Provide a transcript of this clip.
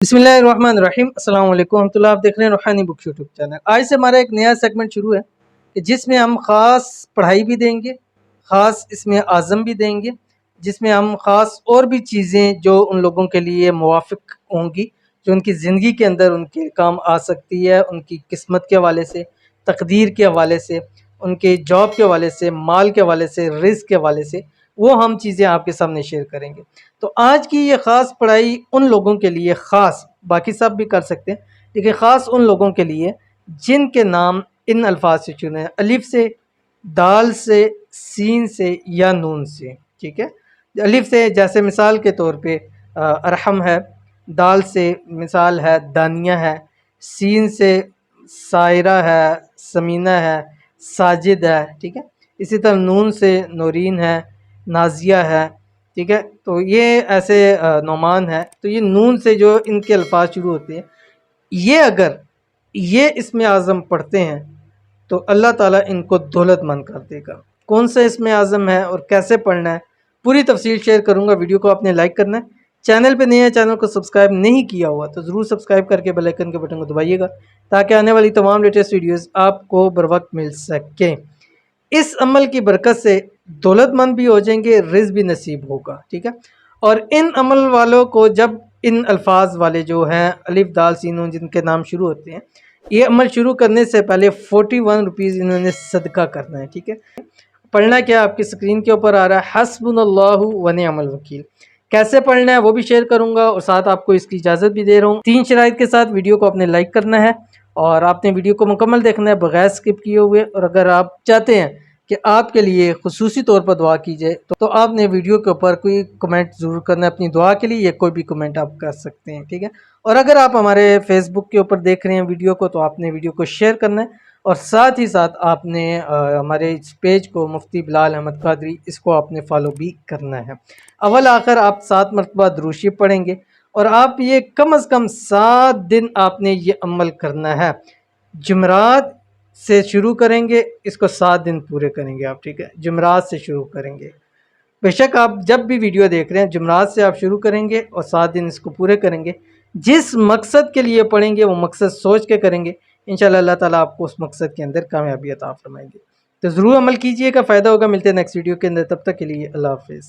बिस्मिल्लाहिर्रहमानिर्रहीम। अस्सलाम वालेकुम रहमतुल्लाह। आप देख रहे हैं रूहानी बुक यूट्यूब चैनल। आज से हमारा एक नया सेगमेंट शुरू है कि जिसमें हम ख़ास पढ़ाई भी देंगे, ख़ास इसमें आज़म भी देंगे, जिसमें हम ख़ास और भी चीज़ें जो उन लोगों के लिए मुवाफ़िक होंगी, जो उनकी ज़िंदगी के अंदर उनके काम आ सकती है, उनकी किस्मत के हवाले से, तकदीर के हवाले से, उनके जॉब के हवाले से, माल के हवाले से, रिज़्क़ के हवाले से, वो हम चीज़ें आपके सामने शेयर करेंगे। तो आज की ये ख़ास पढ़ाई उन लोगों के लिए, ख़ास बाकी सब भी कर सकते हैं लेकिन ख़ास उन लोगों के लिए जिनके नाम इन अल्फाज से चुने हैं, अलिफ से, दाल से, सीन से या नून से। ठीक है, अलिफ से जैसे मिसाल के तौर पे अरहम है, दाल से मिसाल है दानिया है, सीन से सायरा है, समीना है, साजिद है। ठीक है, इसी तरह नून से नौरीन है, नाजिया है। ठीक है, तो ये ऐसे नोमान है। तो ये नून से जो इनके अल्फाज शुरू होते हैं, ये अगर ये इसमें आज़म पढ़ते हैं तो अल्लाह ताला इनको दौलतमंद कर देगा। कौन सा इसमें आज़म है और कैसे पढ़ना है, पूरी तफसील शेयर करूंगा। वीडियो को आपने लाइक करना है, चैनल पे नए हैं, चैनल को सब्सक्राइब नहीं किया हुआ तो ज़रूर सब्सक्राइब करके बेल आइकन के बटन को दबाइएगा ताकि आने वाली तमाम लेटेस्ट वीडियोज़ आपको बर वक्त मिल सकें। इस अमल की बरकत से दौलतमंद भी हो जाएंगे, रिज़्क़ भी नसीब होगा। ठीक है, और इन अमल वालों को जब इन अल्फाज वाले जो हैं अलिफ दाल सीन नून जिनके नाम शुरू होते हैं, ये अमल शुरू करने से पहले 41 रुपीज़ इन्होंने सदका करना है। ठीक है, पढ़ना क्या आपकी स्क्रीन के ऊपर आ रहा है, हस्बुनल्लाहु व निअमल वकील। कैसे पढ़ना है वो भी शेयर करूंगा और साथ आपको इसकी इजाज़त भी दे रहा हूँ। 3 शराइत के साथ वीडियो को आपने लाइक करना है और आपने वीडियो को मुकम्मल देखना है बगैर स्किप किए हुए। और अगर आप चाहते हैं कि आपके लिए खुसूसी तौर पर दुआ की जाए तो आपने वीडियो के ऊपर कोई कमेंट ज़रूर करना है अपनी दुआ के लिए, या कोई भी कमेंट आप कर सकते हैं। ठीक है, और अगर आप हमारे फेसबुक के ऊपर देख रहे हैं वीडियो को तो आपने वीडियो को शेयर करना है और साथ ही साथ आपने हमारे इस पेज को मुफ्ती बिलाल अहमद कादरी इसको आपने फॉलो भी करना है। अव्वल आखिर आप 7 मरतबा दुरूद पढ़ेंगे और आप ये कम अज़ कम 7 दिन आपने ये अमल करना है। जुमरात से शुरू करेंगे, इसको 7 दिन पूरे करेंगे आप। ठीक है, जुमरात से शुरू करेंगे। बेशक आप जब भी वीडियो देख रहे हैं जुमरात से आप शुरू करेंगे और 7 दिन इसको पूरे करेंगे। जिस मकसद के लिए पढ़ेंगे वो मकसद सोच के करेंगे, इंशाल्लाह अल्लाह ताला आपको उस मकसद के अंदर कामयाबी अता फरमाएंगे। तो ज़रूर अमल कीजिएगा, फ़ायदा होगा। मिलते हैं नेक्स्ट वीडियो के अंदर, तब तक के लिए अल्लाह हाफ़िज़।